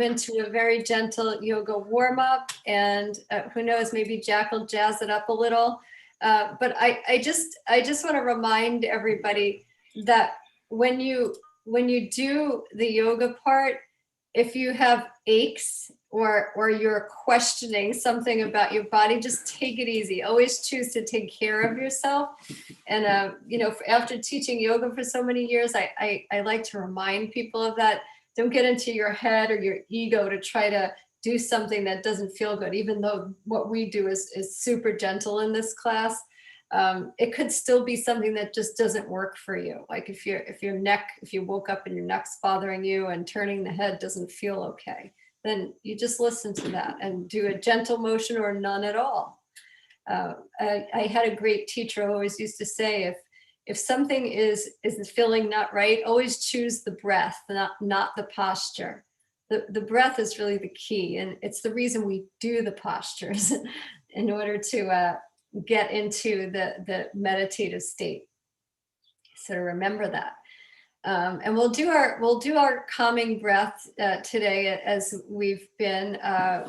move into a very gentle yoga warm-up, and who knows, maybe Jack will jazz it up a little. But I just want to remind everybody that when you do the yoga part, if you have aches or you're questioning something about your body, just take it easy. Always choose to take care of yourself. And you know, after teaching yoga for so many years, I like to remind people of that. Don't get into your head or your ego to try to do something that doesn't feel good, even though what we do is super gentle in this class. It could still be something that just doesn't work for you. Like if you woke up and your neck's bothering you and turning the head doesn't feel okay, then you just listen to that and do a gentle motion or none at all. I had a great teacher who always used to say, if something is feeling not right, always choose the breath, not the posture. The breath is really the key, and it's the reason we do the postures in order to get into the meditative state. So remember that. And we'll do our calming breath today, as we've been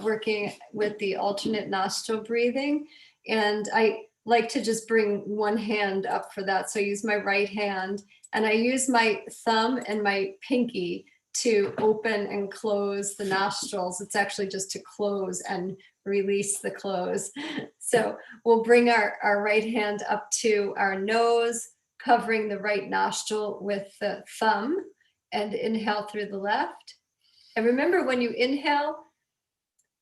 working with the alternate nostril breathing. And I like to just bring one hand up for that. So I use my right hand, and I use my thumb and my pinky to open and close the nostrils. It's actually just to close and release the close. So we'll bring our right hand up to our nose, covering the right nostril with the thumb, and inhale through the left. And remember, when you inhale,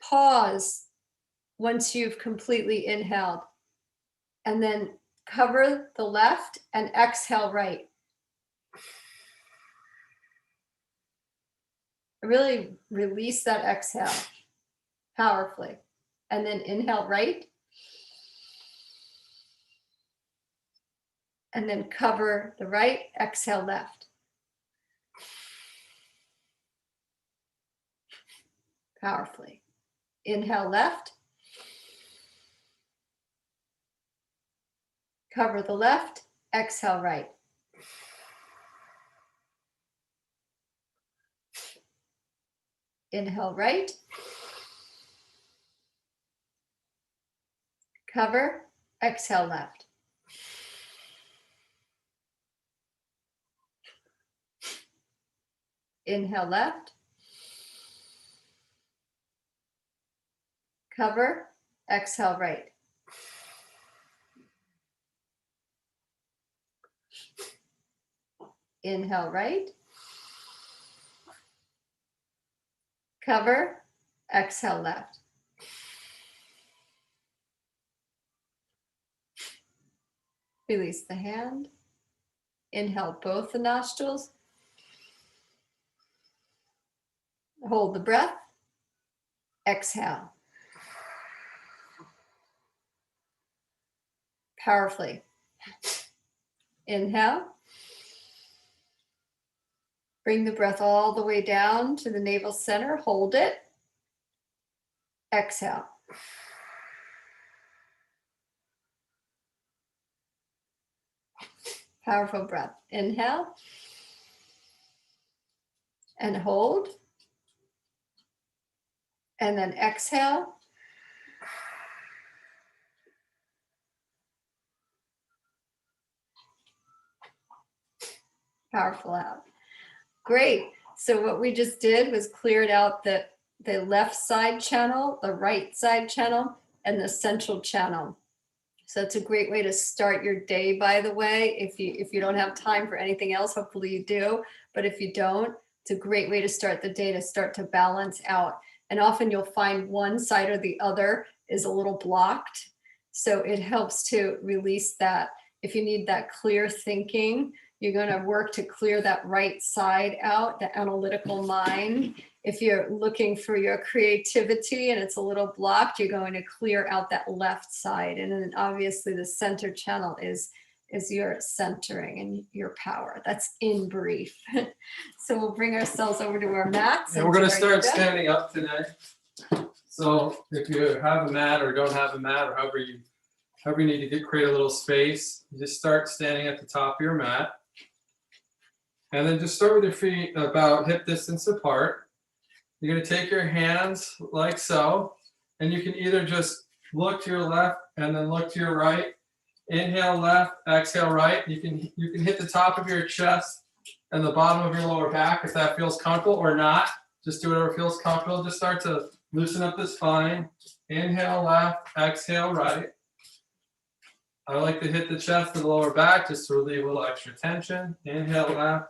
pause once you've completely inhaled, and then cover the left and exhale right. Really release that exhale powerfully. And then inhale right. And then cover the right, exhale left. Powerfully. Inhale left. Cover the left, exhale right. Inhale right. Cover, exhale left. Inhale left. Cover, exhale right. Inhale right. Cover, exhale left. Release the hand. Inhale both the nostrils. Hold the breath. Exhale. Powerfully. Inhale. Bring the breath all the way down to the navel center. Hold it. Exhale. Powerful breath. Inhale. And hold. And then exhale. Powerful out. Great. So what we just did was cleared out the left side channel, the right side channel, and the central channel. So it's a great way to start your day, by the way. If you don't have time for anything else, hopefully you do. But if you don't, it's a great way to start the day, to start to balance out. And often you'll find one side or the other is a little blocked. So it helps to release that. If you need that clear thinking, you're going to work to clear that right side out, the analytical mind. If you're looking for your creativity and it's a little blocked, you're going to clear out that left side. And then obviously the center channel is your centering and your power. That's in brief. So we'll bring ourselves over to our mats. And we're going to start standing up today. So if you have a mat or don't have a mat, or however you need to create a little space, you just start standing at the top of your mat. And then just start with your feet about hip distance apart. You're going to take your hands like so, and you can either just look to your left and then look to your right. Inhale left, exhale right. You can hit the top of your chest and the bottom of your lower back if that feels comfortable, or not. Just do whatever feels comfortable. Just start to loosen up the spine. Inhale left, exhale right. I like to hit the chest and the lower back just to relieve a little extra tension. Inhale left,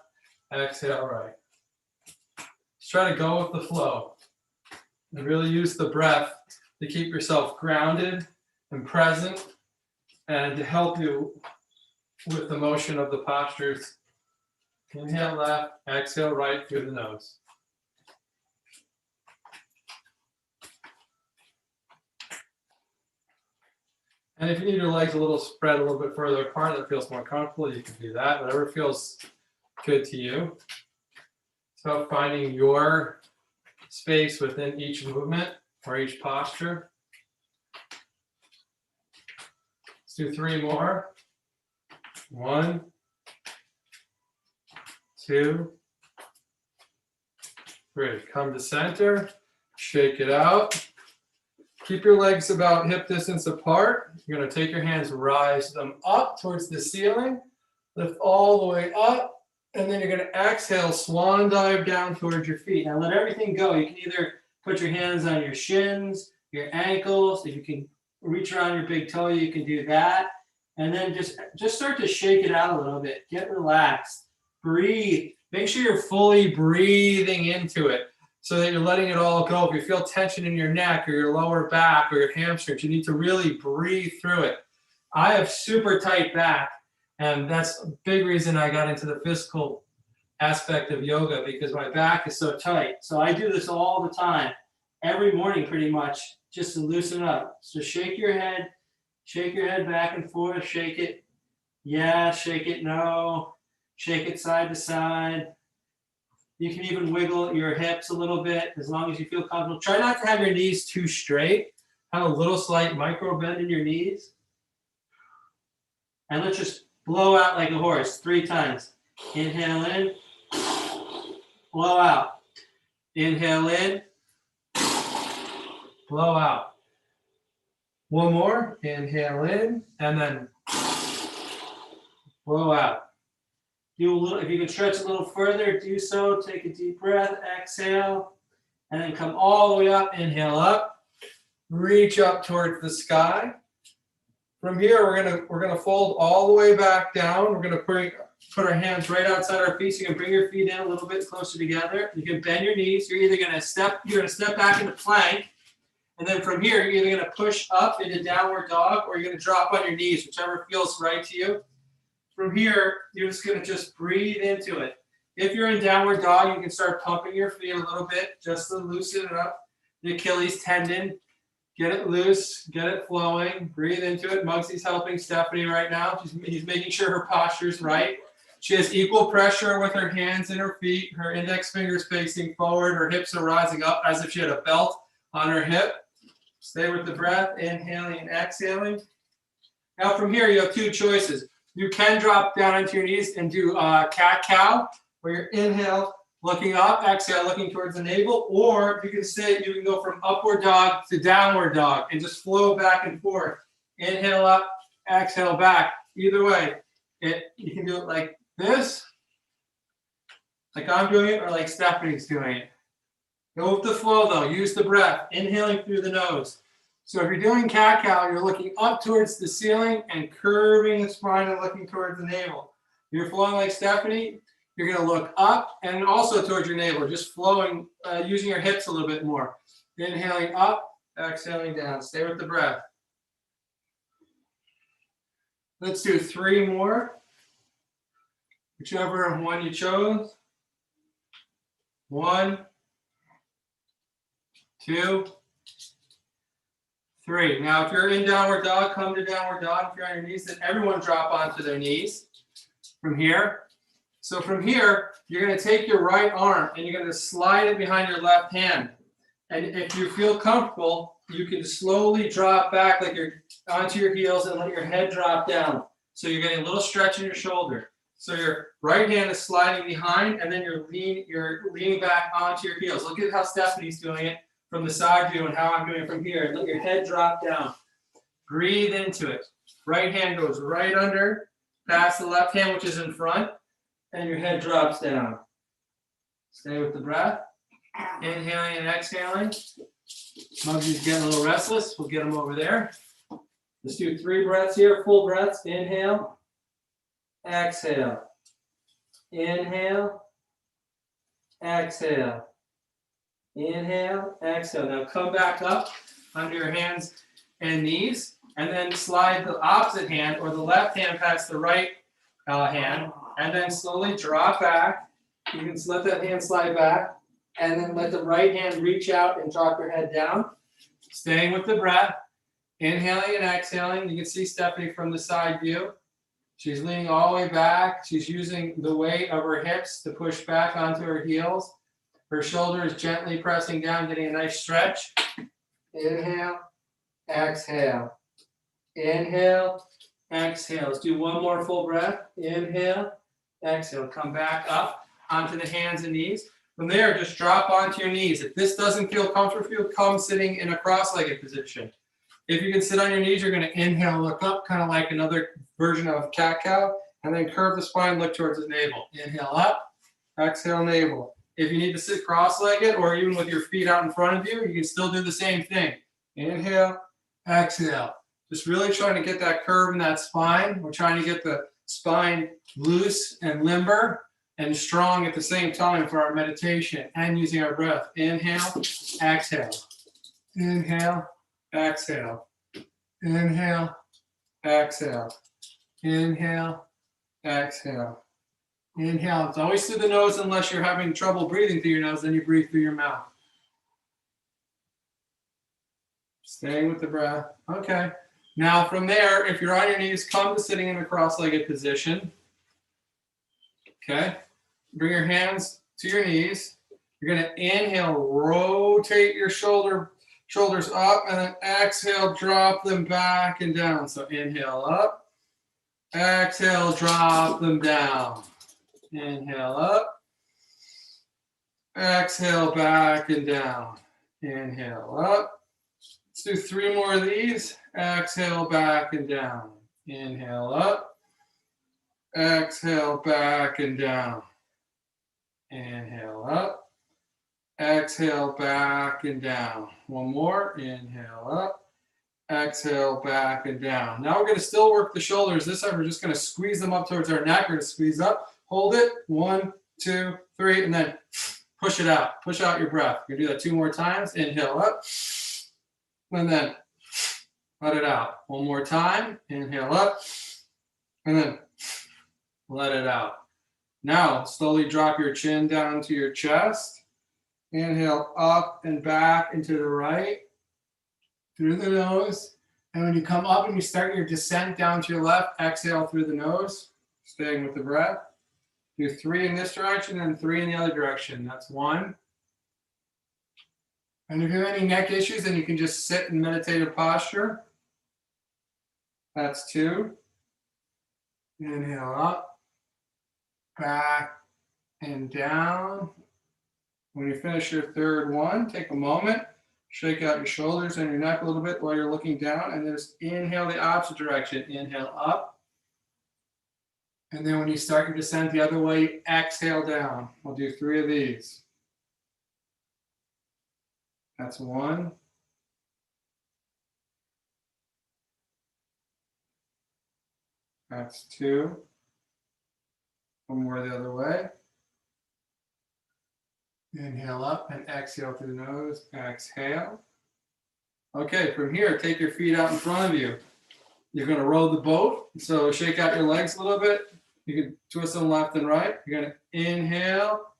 exhale right. Just try to go with the flow and really use the breath to keep yourself grounded and present and to help you with the motion of the postures. Inhale left, exhale right through the nose. And if you need your legs a little spread a little bit further apart, that feels more comfortable, you can do that. Whatever feels good to you. It's about finding your space within each movement or each posture. Let's do 3 more. 1, 2, 3. Come to center, shake it out. Keep your legs about hip distance apart. You're going to take your hands, rise them up towards the ceiling, lift all the way up, and then you're going to exhale, swan dive down towards your feet. Now let everything go. You can either put your hands on your shins, your ankles. If you can reach around your big toe, you can do that. And then just start to shake it out a little bit. Get relaxed. Breathe. Make sure you're fully breathing into it so that you're letting it all go. If you feel tension in your neck or your lower back or your hamstrings, you need to really breathe through it. I have super tight back, and that's a big reason I got into the physical aspect of yoga, because my back is so tight. So I do this all the time, every morning pretty much, just to loosen up. So shake your head back and forth, shake it. Yeah, shake it, no. Shake it side to side. You can even wiggle your hips a little bit as long as you feel comfortable. Try not to have your knees too straight. Have a little slight micro bend in your knees. And let's just blow out like a horse 3 times. Inhale in, blow out. Inhale in, blow out. 1 more. Inhale in, and then blow out. Do a little, if you can stretch a little further, do so. Take a deep breath, exhale, and then come all the way up. Inhale up, reach up towards the sky. From here, we're gonna fold all the way back down. We're gonna put our hands right outside our feet. So you can bring your feet in a little bit closer together. You can bend your knees. You're gonna step back into plank, and then from here, you're either gonna push up into downward dog, or you're gonna drop on your knees, whichever feels right to you. From here, you're just going to just breathe into it. If you're in downward dog, you can start pumping your feet a little bit just to loosen it up. The Achilles tendon, get it loose, get it flowing, breathe into it. Muggsy's helping Stephanie right now. He's making sure her posture's right. She has equal pressure with her hands and her feet, her index fingers facing forward, her hips are rising up as if she had a belt on her hip. Stay with the breath, inhaling and exhaling. Now from here, you have 2 choices. You can drop down into your knees and do cat-cow, where you inhale, looking up, exhale, looking towards the navel, or you can go from upward dog to downward dog and just flow back and forth. Inhale up, exhale back. Either way, you can do it like this, like I'm doing it, or like Stephanie's doing it. Go with the flow though, use the breath, inhaling through the nose. So if you're doing cat-cow, you're looking up towards the ceiling and curving the spine and looking towards the navel. If you're flowing like Stephanie, you're going to look up and also towards your navel, just flowing, using your hips a little bit more. Inhaling up, exhaling down. Stay with the breath. Let's do 3 more. Whichever one you chose. 1, 2, 3. Now, if you're in downward dog, come to downward dog. If you're on your knees, then everyone drop onto their knees from here. So from here, you're going to take your right arm and you're going to slide it behind your left hand. And if you feel comfortable, you can slowly drop back like you're onto your heels and let your head drop down. So you're getting a little stretch in your shoulder. So your right hand is sliding behind, and then you're leaning back onto your heels. Look at how Stephanie's doing it from the side view and how I'm doing it from here. Let your head drop down. Breathe into it. Right hand goes right under, past the left hand, which is in front, and your head drops down. Stay with the breath. Inhaling and exhaling. Mugsy's getting a little restless. We'll get him over there. Let's do 3 breaths here, full breaths. Inhale, exhale. Inhale, exhale. Inhale, exhale. Now come back up onto your hands and knees, and then slide the opposite hand or the left hand past the right hand, and then slowly drop back. You can let that hand slide back, and then let the right hand reach out and drop your head down. Staying with the breath, inhaling and exhaling. You can see Stephanie from the side view. She's leaning all the way back. She's using the weight of her hips to push back onto her heels. Her shoulders gently pressing down, getting a nice stretch. Inhale, exhale. Inhale, exhale. Let's do one more full breath. Inhale, exhale. Come back up onto the hands and knees. From there, just drop onto your knees. If this doesn't feel comfortable for you, come sitting in a cross-legged position. If you can sit on your knees, you're going to inhale, look up, kind of like another version of cat-cow, and then curve the spine, look towards the navel. Inhale up, exhale, navel. If you need to sit cross-legged or even with your feet out in front of you, you can still do the same thing. Inhale, exhale. Just really trying to get that curve in that spine. We're trying to get the spine loose and limber and strong at the same time for our meditation and using our breath. Inhale, exhale. Inhale, exhale. Inhale, exhale. Inhale, exhale. Inhale. It's always through the nose unless you're having trouble breathing through your nose, then you breathe through your mouth. Staying with the breath. Okay. Now from there, if you're on your knees, come to sitting in a cross-legged position. Okay. Bring your hands to your knees. You're going to inhale, rotate your shoulders up, and then exhale, drop them back and down. So inhale up, exhale, drop them down. Inhale up, exhale, back and down. Inhale up. Let's do 3 more of these. Exhale, back and down. Inhale up, exhale, back and down. Inhale up, exhale, back and down. One more. Inhale up, exhale, back and down. Now we're going to still work the shoulders. This time we're just going to squeeze them up towards our neck. We're going to squeeze up, hold it. 1, 2, 3, and then push it out. Push out your breath. We're going to do that 2 more times. Inhale up, and then let it out. 1 more time. Inhale up, and then let it out. Now, slowly drop your chin down to your chest. Inhale up and back and to the right, through the nose. And when you come up and you start your descent down to your left, exhale through the nose, staying with the breath. Do 3 in this direction and 3 in the other direction. That's 1. And if you have any neck issues, then you can just sit in meditative posture. That's 2. Inhale up, back and down. When you finish your 3rd one, take a moment, shake out your shoulders and your neck a little bit while you're looking down, and then just inhale the opposite direction. Inhale up. And then when you start your descent the other way, exhale down. We'll do 3 of these. That's 1. That's 2. 1 more the other way. Inhale up and exhale through the nose. Exhale. Okay, from here, take your feet out in front of you. You're going to row the boat. So shake out your legs a little bit. You can twist them left and right. You're going to inhale,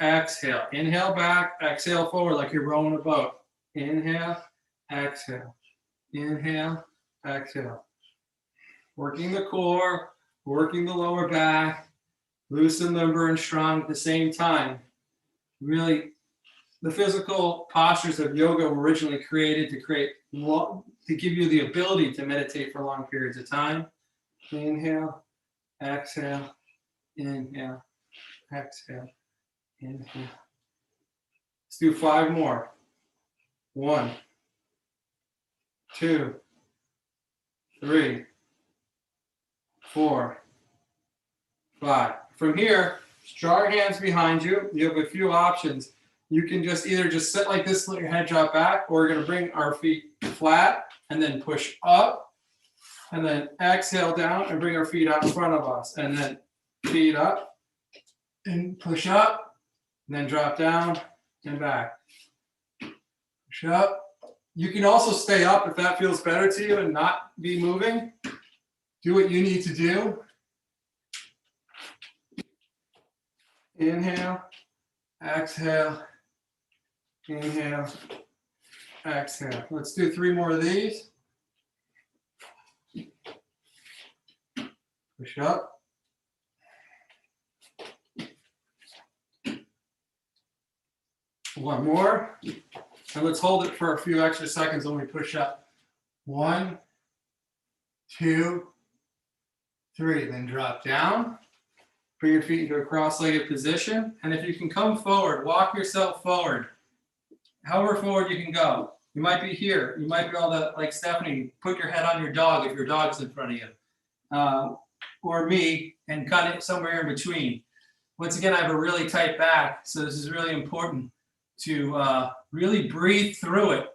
exhale. Inhale back, exhale forward like you're rowing a boat. Inhale, exhale. Inhale, exhale. Working the core, working the lower back. Loose and limber and strong at the same time. Really, the physical postures of yoga were originally created to give you the ability to meditate for long periods of time. Inhale, exhale, Inhale, exhale, inhale. Let's do 5 more. 1, 2, 3, 4, 5. From here, draw your hands behind you. You have a few options. You can just either just sit like this, let your head drop back, or we're going to bring our feet flat and then push up, and then exhale down and bring our feet out in front of us, and then feet up and push up, and then drop down and back. Push up. You can also stay up if that feels better to you and not be moving. Do what you need to do. Inhale, exhale, inhale, exhale. Let's do 3 more of these. Push up. One more. And let's hold it for a few extra seconds when we push up. 1, 2, 3. Then drop down. Bring your feet into a cross-legged position. And if you can come forward, walk yourself forward. However forward you can go. You might be here. You might be all that, like Stephanie, put your head on your dog if your dog's in front of you. Or me, and cut it somewhere in between. Once again, I have a really tight back, so this is really important to really breathe through it.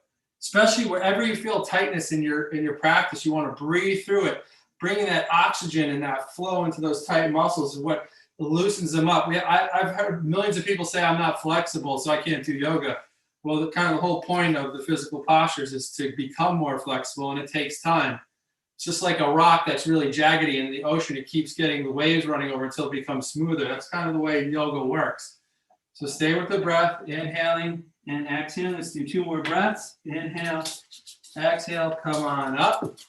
Especially wherever you feel tightness in your practice, you want to breathe through it. Bringing that oxygen and that flow into those tight muscles is what loosens them up. I've heard millions of people say I'm not flexible, so I can't do yoga. Well, the whole point of the physical postures is to become more flexible, and it takes time. It's just like a rock that's really jaggedy in the ocean. It keeps getting the waves running over until it becomes smoother. That's kind of the way yoga works. So stay with the breath, inhaling and exhaling. Let's do 2 more breaths. Inhale, exhale, come on up.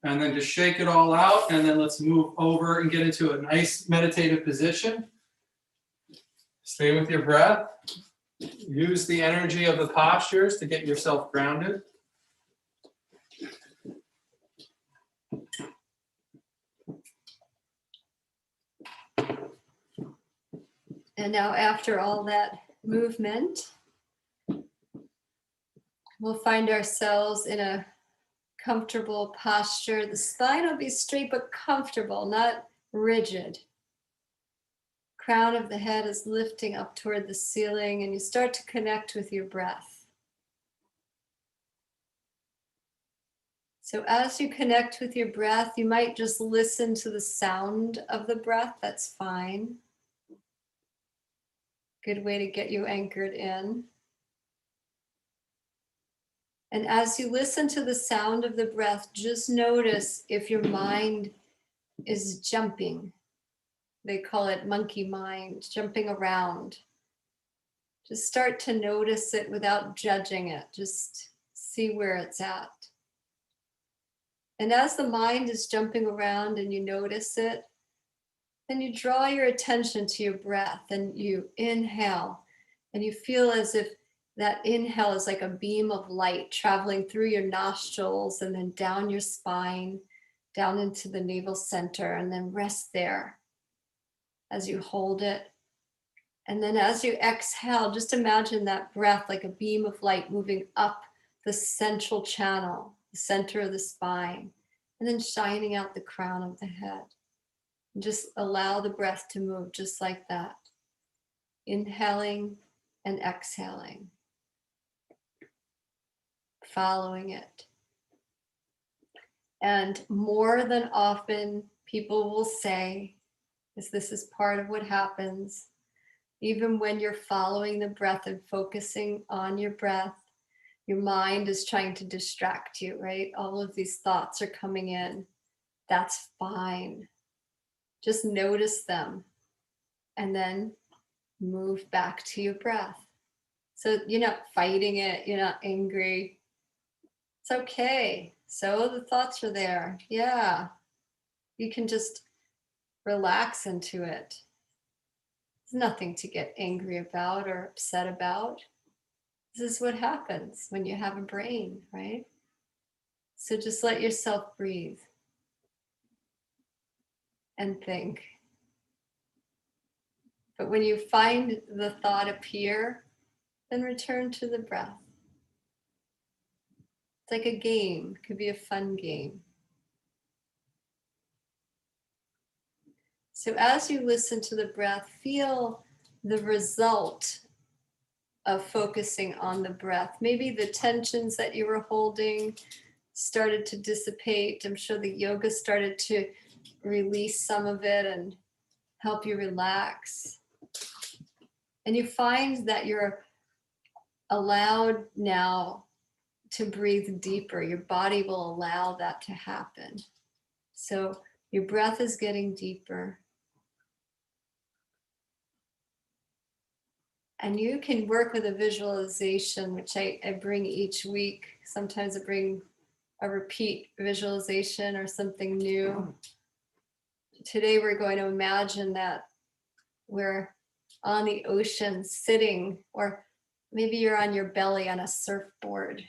And then just shake it all out. And then let's move over and get into a nice meditative position. Stay with your breath. Use the energy of the postures to get yourself grounded. And now after all that movement, we'll find ourselves in a comfortable posture. The spine will be straight but comfortable, not rigid. Crown of the head is lifting up toward the ceiling, and you start to connect with your breath. So as you connect with your breath, you might just listen to the sound of the breath. That's fine. Good way to get you anchored in. And as you listen to the sound of the breath, just notice if your mind is jumping. They call it monkey mind, jumping around. Just start to notice it without judging it. Just see where it's at. And as the mind is jumping around and you notice it, then you draw your attention to your breath and you inhale, and you feel as if that inhale is like a beam of light traveling through your nostrils and then down your spine, down into the navel center, and then rest there as you hold it. And then as you exhale, just imagine that breath like a beam of light moving up the central channel, the center of the spine, and then shining out the crown of the head. And just allow the breath to move just like that. Inhaling and exhaling. Following it. And more than often, people will say, because this is part of what happens, even when you're following the breath and focusing on your breath, your mind is trying to distract you, right? All of these thoughts are coming in. That's fine. Just notice them and then move back to your breath. So you're not fighting it, you're not angry. It's okay. So the thoughts are there. Yeah. You can just relax into it. There's nothing to get angry about or upset about. This is what happens when you have a brain, right? So just let yourself breathe and think. But when you find the thought appear, then return to the breath. It's like a game, it could be a fun game. So as you listen to the breath, feel the result of focusing on the breath. Maybe the tensions that you were holding started to dissipate. I'm sure the yoga started to release some of it and help you relax. And you find that you're allowed now to breathe deeper. Your body will allow that to happen. So your breath is getting deeper. And you can work with a visualization, which I bring each week. Sometimes I bring a repeat visualization or something new. Today we're going to imagine that we're on the ocean sitting, or maybe you're on your belly on a surfboard.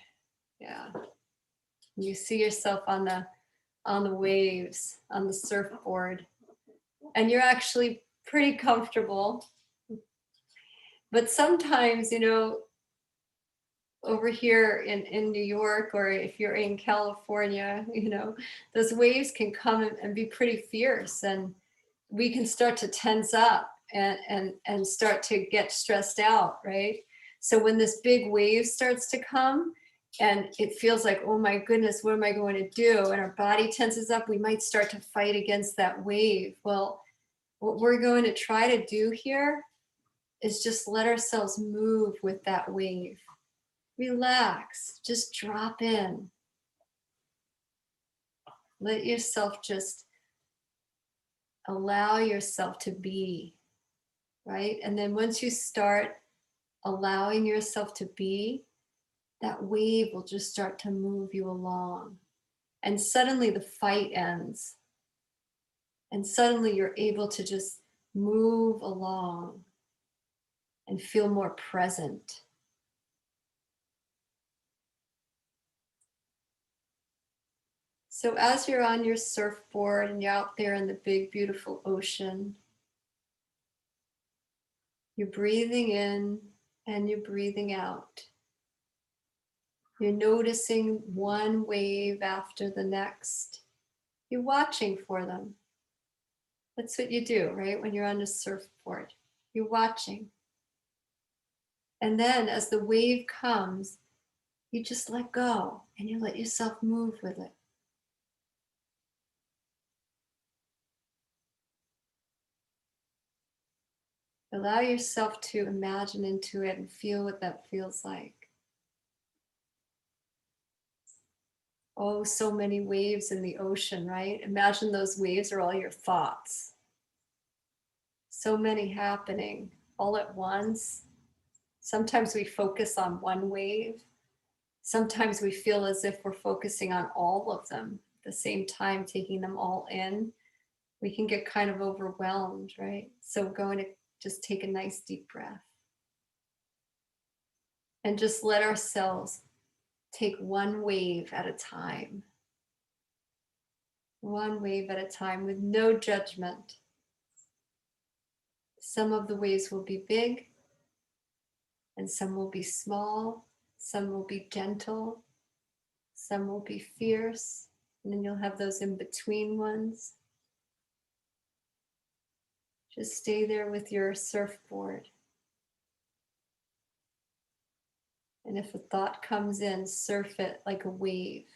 Yeah. You see yourself on the waves, on the surfboard, and you're actually pretty comfortable. But sometimes, over here in New York, or if you're in California, those waves can come and be pretty fierce, and we can start to tense up and start to get stressed out, right? So when this big wave starts to come and it feels like, oh my goodness, what am I going to do? And our body tenses up, we might start to fight against that wave. Well, what we're going to try to do here is just let ourselves move with that wave. Relax, just drop in. Let yourself just allow yourself to be, right? And then once you start allowing yourself to be, that wave will just start to move you along. And suddenly the fight ends. And suddenly you're able to just move along and feel more present. So as you're on your surfboard and you're out there in the big, beautiful ocean, you're breathing in and you're breathing out. You're noticing one wave after the next. You're watching for them. That's what you do, right? When you're on a surfboard, you're watching. And then as the wave comes, you just let go and you let yourself move with it. Allow yourself to imagine into it and feel what that feels like. Oh, so many waves in the ocean, right? Imagine those waves are all your thoughts. So many happening all at once. Sometimes we focus on one wave. Sometimes we feel as if we're focusing on all of them at the same time, taking them all in. We can get kind of overwhelmed, right? So we're going to just take a nice deep breath and just let ourselves take one wave at a time. One wave at a time with no judgment. Some of the waves will be big and some will be small. Some will be gentle. Some will be fierce. And then you'll have those in between ones. Just stay there with your surfboard. And if a thought comes in, surf it like a wave.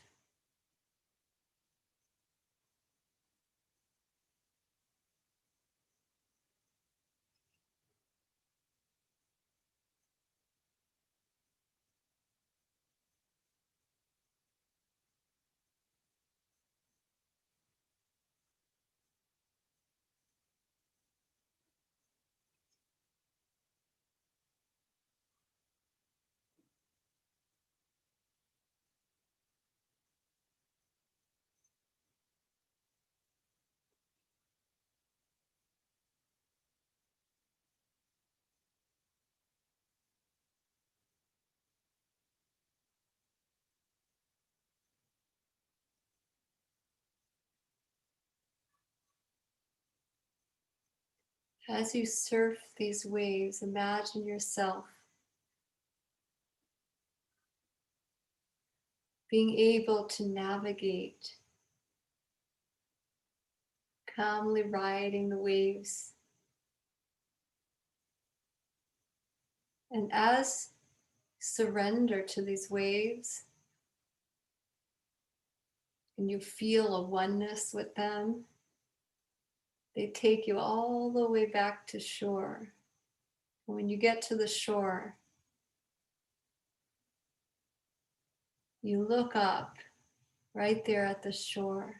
As you surf these waves, imagine yourself being able to navigate, calmly riding the waves. And as you surrender to these waves and you feel a oneness with them, they take you all the way back to shore. And when you get to the shore, you look up right there at the shore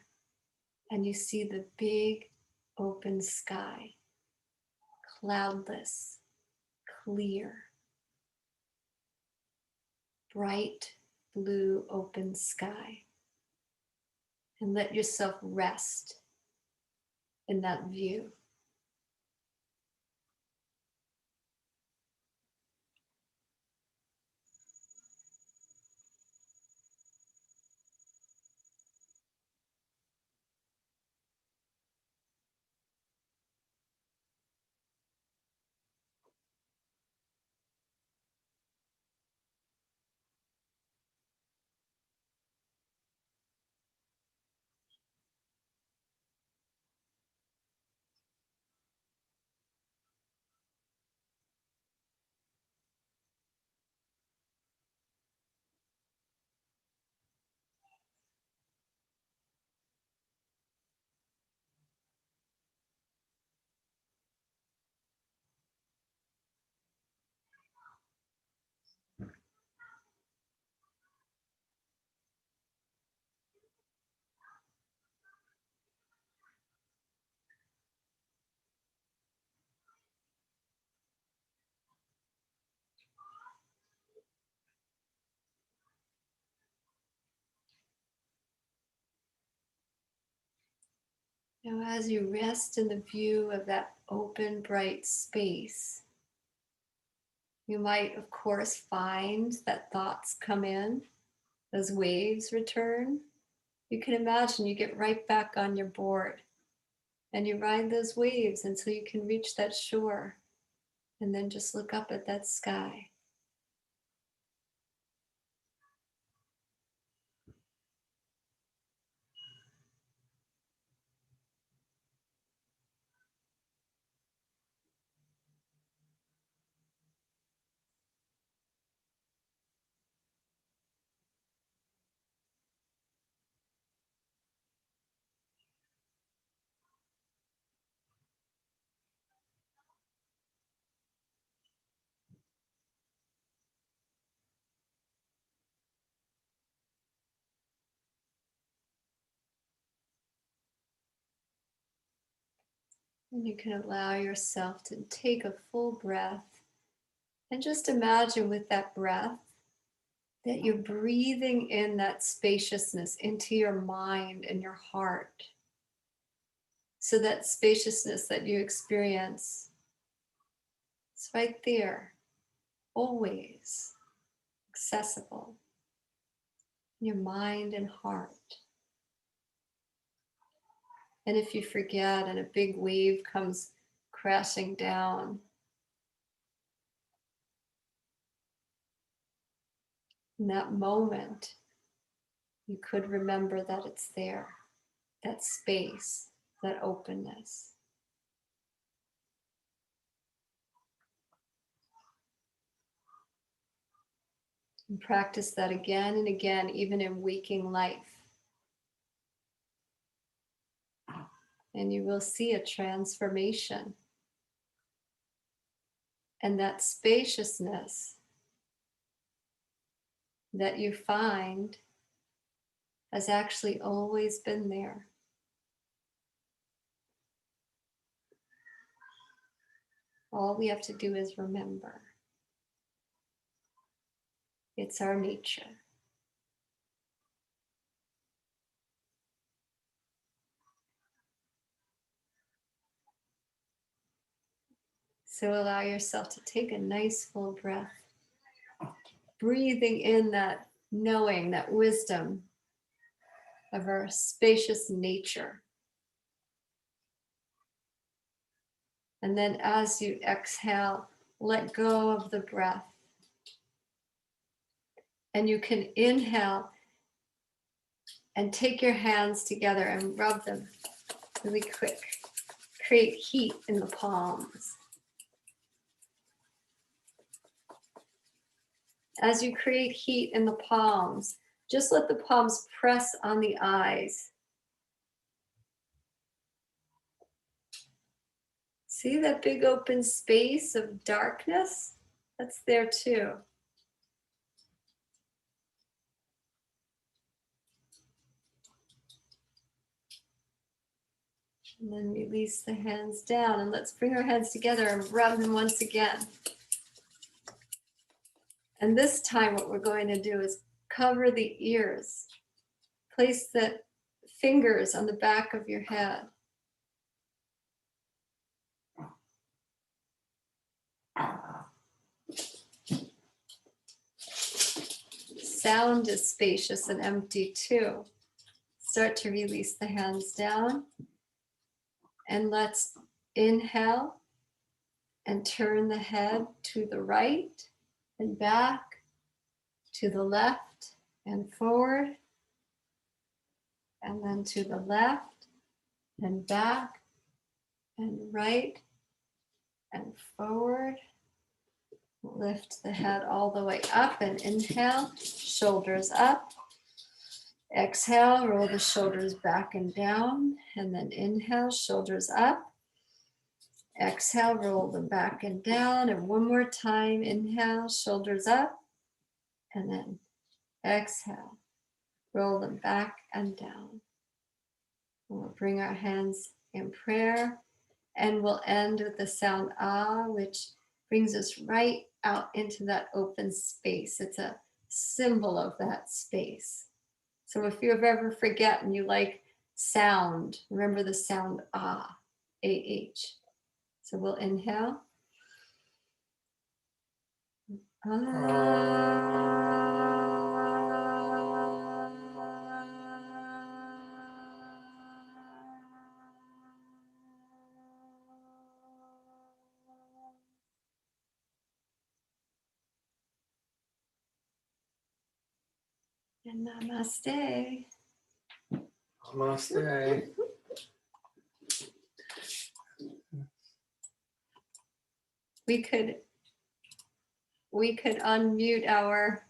and you see the big open sky, cloudless, clear, bright blue open sky. And let yourself rest in that view. Now, as you rest in the view of that open, bright space, you might, of course, find that thoughts come in as waves return. You can imagine you get right back on your board and you ride those waves until you can reach that shore and then just look up at that sky. And you can allow yourself to take a full breath and just imagine with that breath that you're breathing in that spaciousness into your mind and your heart. So that spaciousness that you experience is right there, always accessible in your mind and heart. And if you forget and a big wave comes crashing down, in that moment, you could remember that it's there, that space, that openness. And practice that again and again, even in waking life. And you will see a transformation. And that spaciousness that you find has actually always been there. All we have to do is remember. It's our nature. So allow yourself to take a nice full breath, breathing in that knowing, that wisdom of our spacious nature. And then as you exhale, let go of the breath. And you can inhale and take your hands together and rub them really quick. Create heat in the palms. As you create heat in the palms, just let the palms press on the eyes. See that big open space of darkness? That's there too. And then release the hands down, and let's bring our hands together and rub them once again. And this time what we're going to do is cover the ears. Place the fingers on the back of your head. Sound is spacious and empty too. Start to release the hands down. And let's inhale and turn the head to the right and back, to the left and forward, and then to the left and back and right and forward. Lift the head all the way up and inhale, shoulders up. Exhale, roll the shoulders back and down, and then inhale, shoulders up. Exhale, roll them back and down, and one more time, inhale, shoulders up, and then exhale, roll them back and down. And we'll bring our hands in prayer, and we'll end with the sound ah, which brings us right out into that open space. It's a symbol of that space. So if you ever forget and you like sound, remember the sound ah, A-H. So we'll inhale. And namaste. Namaste. We could unmute our